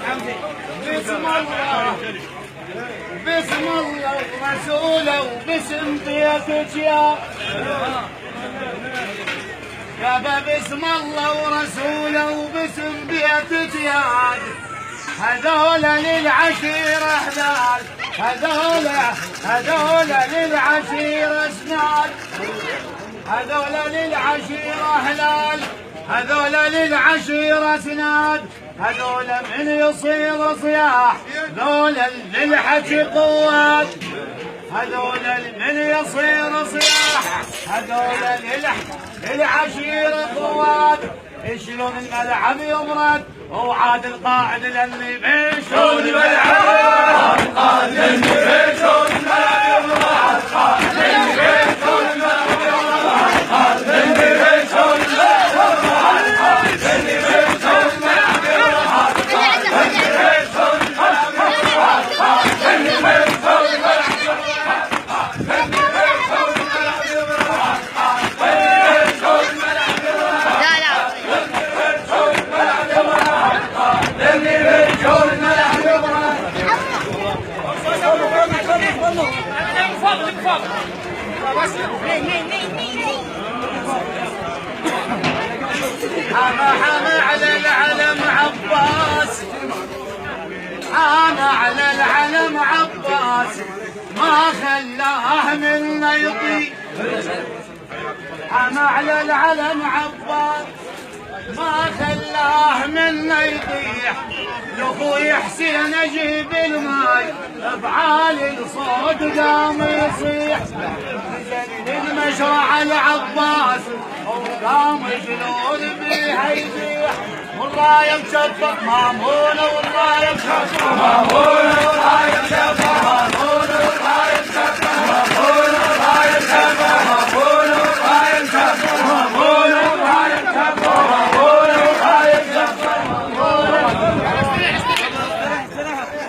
بسم الله بسم الله ورسوله وباسم بيتك يابا بسم الله ورسوله وباسم بيتك يا هذولا للعشيرة حلال هذولا للعشيرة سناد هذولا للعشيرة هلال هذولا للعشيرة سناد هذولا من يصير صياح ذولا للحكي قوات هذولا من يصير صياح هذولا للعشيرة قوات شلون الملعب يمرد وعاد القائد للي شلون الملعب القائد للي شلون الملعب يمرد القائد للي شلون الملعب يمرد القائد للي شلون الملعب القائد للي شلون الملعب يمرد القائد للي شلون الملعب يمرد القائد للي شلون الملعب حمى على العلم عباس حمى على العلم عباس ما خلاه منا يطير حمى على العلم عباس ما خلاه منا يطيح لاخوي حسين اجيب الماي بعالي الصوت قام يصيح نزل المشرع العباس وقام جنود بيها يزيح والله مشفق مامونه والله مشفق مامونه والله مشفق